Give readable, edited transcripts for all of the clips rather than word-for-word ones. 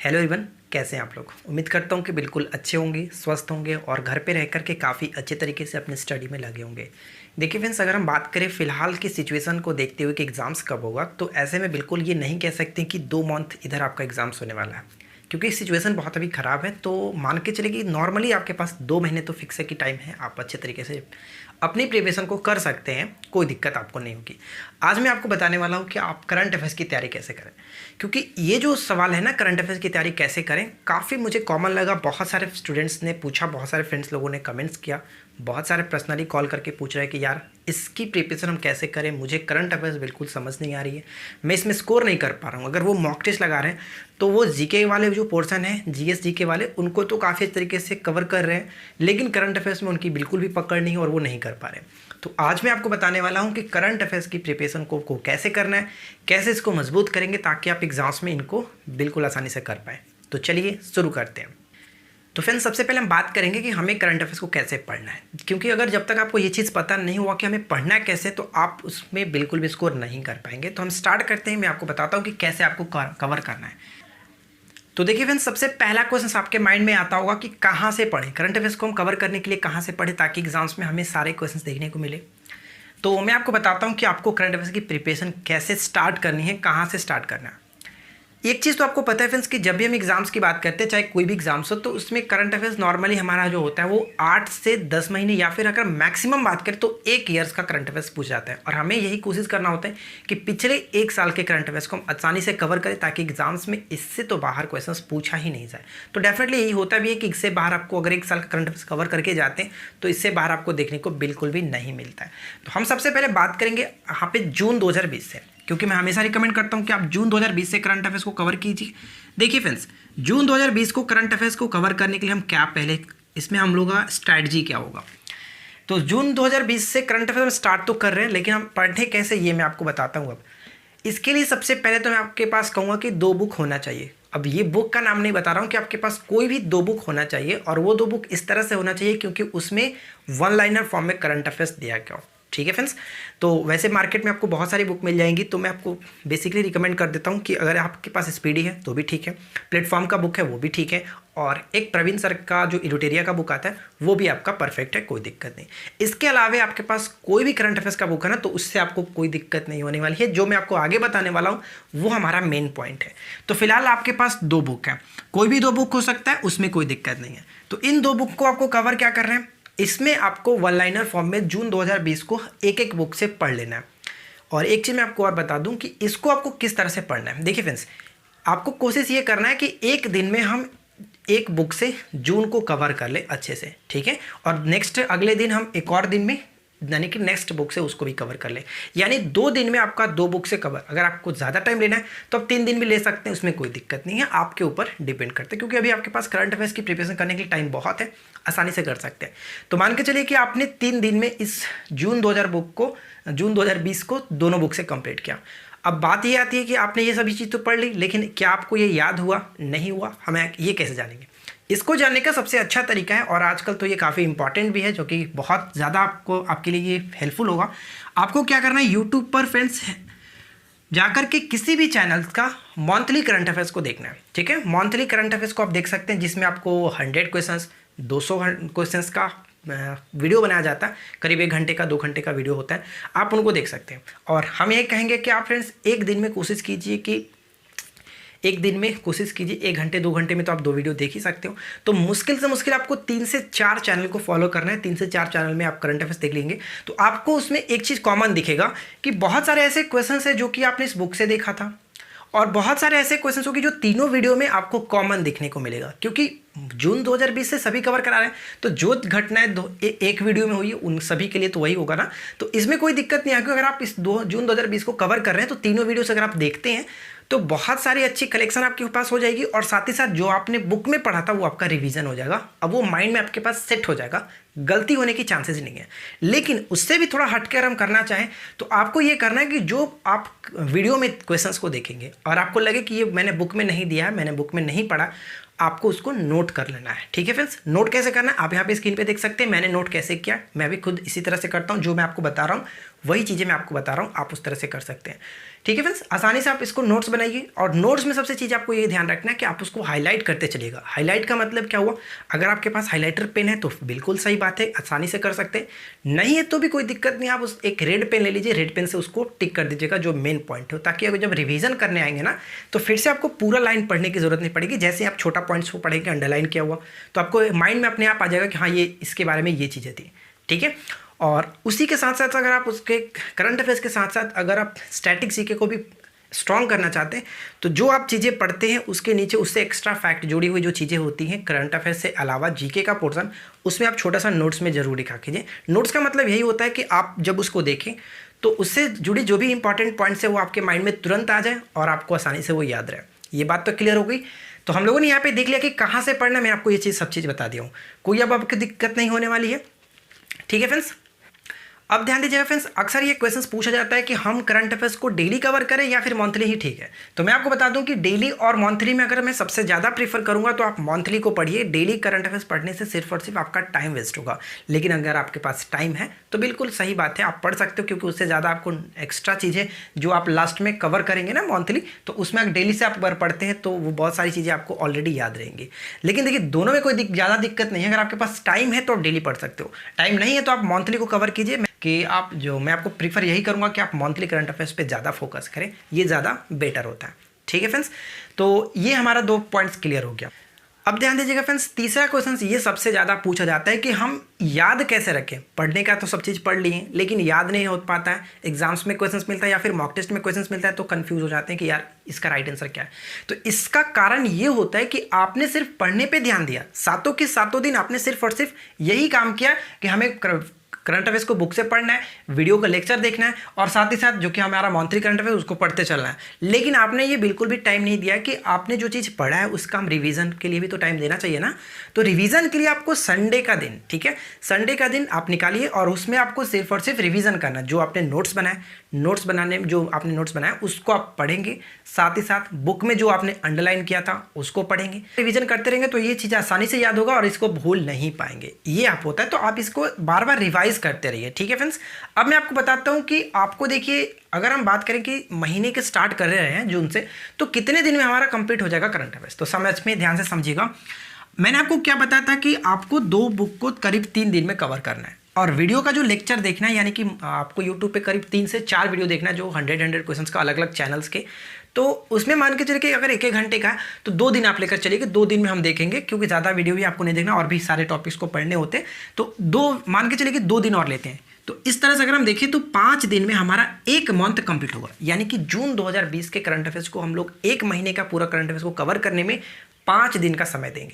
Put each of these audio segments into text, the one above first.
Hello everyone, कैसे हैं आप लोग। उम्मीद करता हूँ कि बिल्कुल अच्छे होंगे, स्वस्थ होंगे और घर पे रह कर के काफ़ी अच्छे तरीके से अपनी स्टडी में लगे होंगे। देखिए फ्रेंड्स, अगर हम बात करें फ़िलहाल की सिचुएशन को देखते हुए कि एग्ज़ाम्स कब होगा, तो ऐसे में बिल्कुल ये नहीं कह सकते कि 2 मंथ इधर आपका एग्ज़ाम्स होने वाला है, क्योंकि सिचुएशन बहुत अभी ख़राब है। तो मान के चलिए कि नॉर्मली आपके पास 2 महीने तो फिक्स है कि टाइम है, आप अच्छे तरीके से अपनी प्रिपरेशन को कर सकते हैं, कोई दिक्कत आपको नहीं होगी। आज मैं आपको बताने वाला हूँ कि आप करंट अफेयर्स की तैयारी कैसे करें, क्योंकि ये जो सवाल है ना, करंट अफेयर्स की तैयारी कैसे करें, काफ़ी मुझे कॉमन लगा। बहुत सारे स्टूडेंट्स ने पूछा, बहुत सारे फ्रेंड्स लोगों ने कमेंट्स किया, बहुत सारे पर्सनली कॉल करके पूछ रहे हैं कि यार इसकी प्रिपरेशन हम कैसे करें, मुझे करंट अफेयर्स बिल्कुल समझ नहीं आ रही है, मैं इसमें स्कोर नहीं कर पा रहा हूँ। अगर वो मॉक टेस्ट लगा रहे हैं तो वो जीके वाले जो पोर्शन है, जीएस जीके वाले, उनको तो काफ़ी अच्छे तरीके से कवर कर रहे हैं, लेकिन करंट अफेयर्स में उनकी बिल्कुल भी पकड़ नहीं है और वो नहीं कर पा रहे। तो आज मैं आपको बताने वाला हूँ कि करंट अफेयर्स की प्रिपरेशन को कैसे करना है, कैसे इसको मजबूत करेंगे ताकि आप एग्जाम्स में इनको बिल्कुल आसानी से कर पाएँ। तो चलिए शुरू करते हैं। तो फ्रेंड्स, सबसे पहले हम बात करेंगे कि हमें करंट अफेयर्स को कैसे पढ़ना है, क्योंकि अगर जब तक आपको ये चीज़ पता नहीं हुआ कि हमें पढ़ना है कैसे, तो आप उसमें बिल्कुल भी स्कोर नहीं कर पाएंगे। तो हम स्टार्ट करते हैं, मैं आपको बताता हूँ कि कैसे आपको कवर करना है। तो देखिए फ्रेंड्स, सबसे पहला क्वेश्चन आपके माइंड में आता होगा कि कहाँ से पढ़ें, करंट अफेयर्स को हम कवर करने के लिए कहाँ से पढ़ें ताकि एग्जाम्स में हमें सारे क्वेश्चन देखने को मिले। तो मैं आपको बताता हूँ कि आपको करंट अफेयर्स की प्रिपरेशन कैसे स्टार्ट करनी है, कहाँ से स्टार्ट करना है। एक चीज़ तो आपको पता है फ्रेंड्स कि जब भी हम एग्जाम्स की बात करते हैं, चाहे कोई भी एग्जाम्स हो, तो उसमें करंट अफेयर्स नॉर्मली हमारा जो होता है वो 8 से 10 महीने या फिर अगर मैक्सिमम बात करें तो 1 ईयर्स का करंट अफेयर्स पूछ जाता है। और हमें यही कोशिश करना होता है कि पिछले 1 साल के करंट अफेयर्स को हम आसानी से कवर करें ताकि एग्जाम्स में इससे तो बाहर क्वेश्चन पूछा ही नहीं जाए। तो डेफिनेटली यही होता भी है कि इससे बाहर आपको अगर 1 साल का करंट अफेयर्स कवर करके जाते हैं तो इससे बाहर आपको देखने को बिल्कुल भी नहीं मिलता है। तो हम सबसे पहले बात करेंगे यहाँ पे जून 2020 से, क्योंकि मैं हमेशा रिकमेंड करता हूं कि आप जून 2020 से करंट अफेयर्स को कवर कीजिए। देखिए फ्रेंड्स, जून 2020 को करंट अफेयर्स को कवर करने के लिए हम क्या पहले इसमें हम लोग का स्ट्रैटेजी क्या होगा। तो जून 2020 से करंट अफेयर्स स्टार्ट तो कर रहे हैं, लेकिन हम पढ़े कैसे ये मैं आपको बताता हूँ। अब इसके लिए सबसे पहले तो मैं आपके पास कहूँगा कि 2 बुक होना चाहिए। अब ये बुक का नाम नहीं बता रहा हूँ, कि आपके पास कोई भी 2 बुक होना चाहिए, और वो 2 बुक इस तरह से होना चाहिए क्योंकि उसमें 1 लाइनर फॉर्म में करंट अफेयर्स दिया गया हो। ठीक है फ्रेंड्स, तो वैसे मार्केट में आपको बहुत सारी बुक मिल जाएंगी, तो मैं आपको बेसिकली रिकमेंड कर देता हूँ कि अगर आपके पास स्पीडी है तो भी ठीक है, प्लेटफॉर्म का बुक है वो भी ठीक है, और एक प्रवीण सर का जो इडोटेरिया का बुक आता है वो भी आपका परफेक्ट है, कोई दिक्कत नहीं। इसके अलावा आपके पास कोई भी करंट अफेयर्स का बुक है ना, तो उससे आपको कोई दिक्कत नहीं होने वाली है। जो मैं आपको आगे बताने वाला हूँ वो हमारा मेन पॉइंट है। तो फिलहाल आपके पास 2 बुक है, कोई भी 2 बुक हो सकता है, उसमें कोई दिक्कत नहीं है। तो इन 2 बुक को आपको कवर क्या कर रहे हैं, इसमें आपको 1 लाइनर फॉर्म में जून 2020 को एक बुक से पढ़ लेना है। और एक चीज़ मैं आपको और बता दूं कि इसको आपको किस तरह से पढ़ना है। देखिए फ्रेंड्स, आपको कोशिश ये करना है कि एक दिन में हम एक बुक से जून को कवर कर ले अच्छे से, ठीक है, और नेक्स्ट अगले दिन हम एक और दिन में यानी कि नेक्स्ट बुक से उसको भी कवर कर ले। यानी 2 दिन में आपका 2 बुक से कवर। अगर आपको ज़्यादा टाइम लेना है तो आप 3 दिन भी ले सकते हैं, उसमें कोई दिक्कत नहीं है, आपके ऊपर डिपेंड करते हैं, क्योंकि अभी आपके पास करंट अफेयर्स की प्रिपरेशन करने के लिए टाइम बहुत है, आसानी से कर सकते हैं। तो मान के चलिए कि आपने 3 दिन में इस जून 2020 को दोनों बुक से कंप्लीट किया। अब बात ये आती है कि आपने ये सभी चीज़ तो पढ़ ली, लेकिन क्या आपको ये याद हुआ, नहीं हुआ, हमें ये कैसे जानेंगे। इसको जानने का सबसे अच्छा तरीका है, और आजकल तो ये काफ़ी इंपॉर्टेंट भी है, जो कि बहुत ज़्यादा आपके लिए ये हेल्पफुल होगा। आपको क्या करना है, यूट्यूब पर फ्रेंड्स जाकर के किसी भी चैनल का मंथली करंट अफेयर्स को देखना है। ठीक है, मंथली करंट अफेयर्स को आप देख सकते हैं, जिसमें आपको 100 क्वेश्चंस 200 क्वेश्चंस का वीडियो बनाया जाता है, करीब 1 घंटे का 2 घंटे का वीडियो होता है, आप उनको देख सकते हैं। और हम ये कहेंगे कि आप फ्रेंड्स एक दिन में कोशिश कीजिए कि 1 दिन में कोशिश कीजिए 1 घंटे 2 घंटे में तो आप 2 वीडियो देख ही सकते हो। तो मुश्किल से मुश्किल आपको 3 से 4 चैनल को फॉलो करना है। 3 से 4 चैनल में आप करंट अफेयर्स देख लेंगे तो आपको उसमें एक चीज़ कॉमन दिखेगा कि बहुत सारे ऐसे क्वेश्चन है जो कि आपने इस बुक से देखा था, और बहुत सारे ऐसे क्वेश्चंस होंगे जो तीनों वीडियो में आपको कॉमन देखने को मिलेगा, क्योंकि जून 2020 से सभी कवर करा रहे हैं। तो जो घटनाएं एक वीडियो में हुई है उन सभी के लिए तो वही होगा ना, तो इसमें कोई दिक्कत नहीं आएगी। अगर आप इस जून 2020 को कवर कर रहे हैं तो तीनों वीडियोस अगर आप देखते हैं तो बहुत सारी अच्छी कलेक्शन आपके पास हो जाएगी, और साथ ही साथ जो आपने बुक में पढ़ा था वो आपका रिवीजन हो जाएगा। अब वो माइंड में आपके पास सेट हो जाएगा, गलती होने की चांसेस नहीं है। लेकिन उससे भी थोड़ा हटकर हम करना चाहें तो आपको ये करना है कि जो आप वीडियो में क्वेश्चंस को देखेंगे और आपको लगे कि ये मैंने बुक में नहीं दिया है, मैंने बुक में नहीं पढ़ा, आपको उसको नोट कर लेना है। ठीक है फ्रेंड्स, नोट कैसे करना है आप यहाँ पे स्क्रीन पे देख सकते हैं। मैंने नोट कैसे किया, मैं भी खुद इसी तरह से करता हूँ। जो मैं आपको बता रहा हूँ वही चीज़ें मैं आपको बता रहा हूँ, आप उस तरह से कर सकते हैं। ठीक है फ्रेंड्स, आसानी से आप इसको नोट्स बनाइए। और नोट्स में सबसे चीज़ आपको ये ध्यान रखना है कि आप उसको हाईलाइट करते चलिएगा। हाईलाइट का मतलब क्या हुआ, अगर आपके पास हाईलाइटर पेन है तो बिल्कुल सही बात है, आसानी से कर सकते हैं। नहीं है तो भी कोई दिक्कत नहीं, आप उस एक रेड पेन ले लीजिए, रेड पेन से उसको टिक कर दीजिएगा जो मेन पॉइंट हो, ताकि अगर जब रिवीजन करने आएंगे ना तो फिर से आपको पूरा लाइन पढ़ने की जरूरत नहीं पड़ेगी। जैसे आप छोटा पॉइंट्स को पढ़ेंगे, अंडरलाइन किया हुआ, तो आपको माइंड में अपने आप आ जाएगा कि हाँ ये इसके बारे में ये चीज़ें थी। ठीक है, और उसी के साथ साथ अगर आप उसके करंट अफेयर्स के साथ साथ अगर आप स्टैटिक जीके को भी स्ट्रॉन्ग करना चाहते हैं तो जो आप चीज़ें पढ़ते हैं उसके नीचे उससे एक्स्ट्रा फैक्ट जुड़ी हुई जो चीज़ें होती हैं करंट अफेयर्स से अलावा जीके का पोर्शन, उसमें आप छोटा सा नोट्स में जरूर लिखा कीजिए। नोट्स का मतलब यही होता है कि आप जब उसको देखें तो उससे जुड़ी जो भी इंपॉर्टेंट पॉइंट्स है वो आपके माइंड में तुरंत आ जाए और आपको आसानी से वो याद रहे। ये बात तो क्लियर हो गई। तो हम लोगों ने यहाँ पे देख लिया कि कहाँ से पढ़ना, मैं आपको ये चीज़ सब चीज़ बता दिया हूँ, कोई अब आपको दिक्कत नहीं होने वाली है। ठीक है फ्रेंड्स, अब ध्यान दीजिएगा फ्रेंड्स, अक्सर ये क्वेश्चंस पूछा जाता है कि हम करंट अफेयर्स को डेली कवर करें या फिर मंथली ही ठीक है। तो मैं आपको बता दूं कि डेली और मंथली में अगर मैं सबसे ज़्यादा प्रीफर करूंगा तो आप मंथली को पढ़िए। डेली करंट अफेयर्स पढ़ने से सिर्फ और सिर्फ आपका टाइम वेस्ट होगा। लेकिन अगर आपके पास टाइम है तो बिल्कुल सही बात है, आप पढ़ सकते हो, क्योंकि उससे ज़्यादा आपको एक्स्ट्रा चीज़ें जो आप लास्ट में कवर करेंगे ना मंथली, तो उसमें अगर डेली से आप अगर पढ़ते हैं तो वो बहुत सारी चीज़ें आपको ऑलरेडी याद रहेंगी। लेकिन देखिए दोनों में कोई ज़्यादा दिक्कत नहीं है, अगर आपके पास टाइम है तो आप डेली पढ़ सकते हो, टाइम नहीं है तो आप मंथली को कवर कीजिए। कि आप जो मैं आपको प्रीफर यही करूंगा कि आप मंथली करंट अफेयर्स पे ज़्यादा फोकस करें, ये ज़्यादा बेटर होता है। ठीक है फ्रेंड्स, तो ये हमारा 2 पॉइंट्स क्लियर हो गया। अब ध्यान दीजिएगा फ्रेंड्स, तीसरा क्वेश्चन ये सबसे ज़्यादा पूछा जाता है कि हम याद कैसे रखें। पढ़ने का तो सब चीज़ पढ़ लिए लेकिन याद नहीं हो पाता है, एग्जाम्स में क्वेश्चंस मिलता है या फिर मॉक टेस्ट में क्वेश्चंस मिलता है तो कंफ्यूज हो जाते हैं कि यार इसका राइट आंसर क्या है। तो इसका कारण ये होता है कि आपने सिर्फ पढ़ने पर ध्यान दिया, सातों के सातों दिन आपने सिर्फ और सिर्फ यही काम किया कि हमें करंट अफेयर्स को बुक से पढ़ना है, वीडियो का लेक्चर देखना है और साथ ही साथ जो कि हमारा मंथली करंट अफेयर्स उसको पढ़ते चलना है। लेकिन आपने ये बिल्कुल भी टाइम नहीं दिया कि आपने जो चीज़ पढ़ा है उसका हम रिवीजन के लिए भी तो टाइम देना चाहिए ना। तो रिवीजन के लिए आपको संडे का दिन, ठीक है, संडे का दिन आप निकालिए और उसमें आपको सिर्फ और सिर्फ रिवीजन करना। जो आपने नोट्स बनाए, नोट्स बनाने में जो आपने नोट्स बनाए उसको आप पढ़ेंगे, साथ ही साथ बुक में जो आपने अंडरलाइन किया था उसको पढ़ेंगे। रिवीजन करते रहेंगे तो ये चीज़ आसानी से याद होगा और इसको भूल नहीं पाएंगे। ये आप होता है, तो आप इसको बार बार रिवाइज करते रहिए। ठीक है फ्रेंड्स, अब मैं आपको बताता हूं कि आपको देखिए अगर हम बात करें कि महीने के स्टार्ट कर रहे हैं जून से, तो कितने दिन में हमारा कंप्लीट हो जाएगा करंट अफेयर्स। तो समझ में ध्यान से समझिएगा, मैंने आपको क्या बताया था कि आपको 2 बुक को करीब 3 दिन में कवर करना है और वीडियो का जो लेक्चर देखना है, यानी कि आपको यूट्यूब पे करीब 3 से 4 वीडियो देखना है जो 100 क्वेश्चंस का अलग अलग चैनल्स के। तो उसमें मान के चलिए कि अगर 1-1 घंटे का है तो 2 दिन आप लेकर चलिए कि 2 दिन में हम देखेंगे, क्योंकि ज़्यादा वीडियो भी आपको नहीं देखना और भी सारे टॉपिक्स को पढ़ने होते हैं। तो 2 मान के चलिए कि 2 दिन और लेते हैं। तो इस तरह से अगर हम देखें तो 5 दिन में हमारा 1 मंथ कंप्लीट होगा, यानी कि जून 2020 के करंट अफेयर्स को हम लोग 1 महीने का पूरा करंट अफेयर्स को कवर करने में 5 दिन का समय देंगे।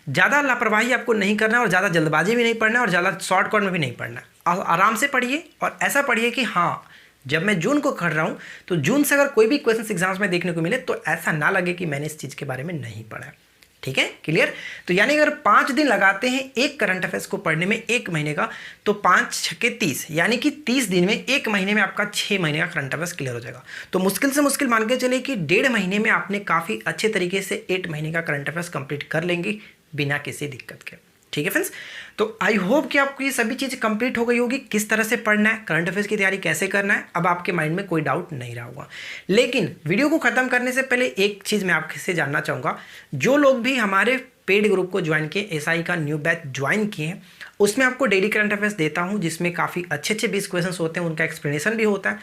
ज़्यादा लापरवाही आपको नहीं करना और ज़्यादा जल्दबाजी भी नहीं पढ़ना और ज़्यादा शॉर्टकट में भी नहीं पढ़ना। आराम से पढ़िए और ऐसा पढ़िए कि हाँ जब मैं जून को पढ़ रहा हूँ तो जून से अगर कोई भी क्वेश्चन एग्जाम्स में देखने को मिले तो ऐसा ना लगे कि मैंने इस चीज़ के बारे में नहीं पढ़ा। ठीक है, क्लियर। तो यानी अगर 5 दिन लगाते हैं एक करंट अफेयर्स को पढ़ने में 1 महीने का, तो 5 छक्के 30, यानी कि 30 दिन में 1 महीने में आपका 6 महीने का करंट अफेयर्स क्लियर हो जाएगा। तो मुश्किल से मुश्किल मान के चले कि 1.5 महीने में आपने काफ़ी अच्छे तरीके से 8 महीने का करंट अफेयर्स कंप्लीट कर लेंगे बिना किसी दिक्कत के। ठीक है फ्रेंड्स, तो आई होप कि आपको ये सभी चीज़ कंप्लीट हो गई होगी, किस तरह से पढ़ना है, करंट अफेयर्स की तैयारी कैसे करना है, अब आपके माइंड में कोई डाउट नहीं रहा होगा। लेकिन वीडियो को ख़त्म करने से पहले एक चीज़ मैं आपसे जानना चाहूँगा, जो लोग भी हमारे पेड ग्रुप को ज्वाइन किए, एसआई का न्यू बैच ज्वाइन किए हैं, उसमें आपको डेली करंट अफेयर्स देता हूँ जिसमें काफ़ी अच्छे 20 क्वेश्चन होते हैं, उनका एक्सप्लेनेशन भी होता है।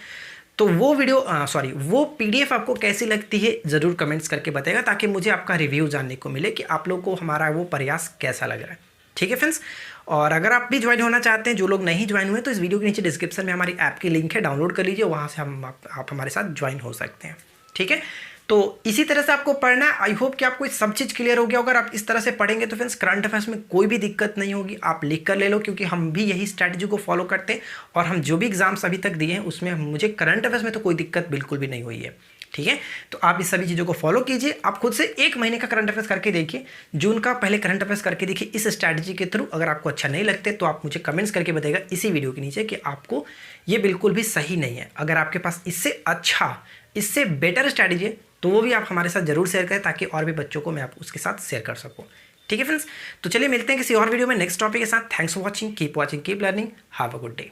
तो वो वो पीडीएफ आपको कैसी लगती है ज़रूर कमेंट्स करके बताएगा, ताकि मुझे आपका रिव्यू जानने को मिले कि आप लोग को हमारा वो प्रयास कैसा लग रहा है। ठीक है फ्रेंड्स, और अगर आप भी ज्वाइन होना चाहते हैं, जो लोग नहीं ज्वाइन हुए, तो इस वीडियो के नीचे डिस्क्रिप्शन में हमारी ऐप की लिंक है, डाउनलोड कर लीजिए, वहाँ से आप हमारे साथ ज्वाइन हो सकते हैं। ठीक है, तो इसी तरह से आपको पढ़ना है। आई होप कि आपको सब चीज़ क्लियर हो गया। अगर आप इस तरह से पढ़ेंगे तो फ्रेंड्स करंट अफेयर्स में कोई भी दिक्कत नहीं होगी। आप लिख कर ले लो, क्योंकि हम भी यही स्ट्रैटेजी को फॉलो करते हैं और हम जो भी एग्जाम्स अभी तक दिए हैं उसमें मुझे करंट अफेयर्स में तो कोई दिक्कत बिल्कुल भी नहीं हुई है। ठीक है, तो आप इस सभी चीज़ों को फॉलो कीजिए। आप खुद से 1 महीने का करंट अफेयर्स करके देखिए, जून का पहले करंट अफेयर्स करके देखिए इस स्ट्रैटेजी के थ्रू। अगर आपको अच्छा नहीं लगते तो आप मुझे कमेंट्स करके बताइएगा इसी वीडियो के नीचे कि आपको ये बिल्कुल भी सही नहीं है। अगर आपके पास इससे अच्छा, इससे बेटर स्ट्रैटेजी है तो वो भी आप हमारे साथ जरूर शेयर करें, ताकि और भी बच्चों को मैं आप उसके साथ शेयर कर सकूँ। ठीक है फ्रेंड्स, तो चलिए मिलते हैं किसी और वीडियो में नेक्स्ट टॉपिक के साथ। Thanks for watching, keep watching, keep learning, have a good day.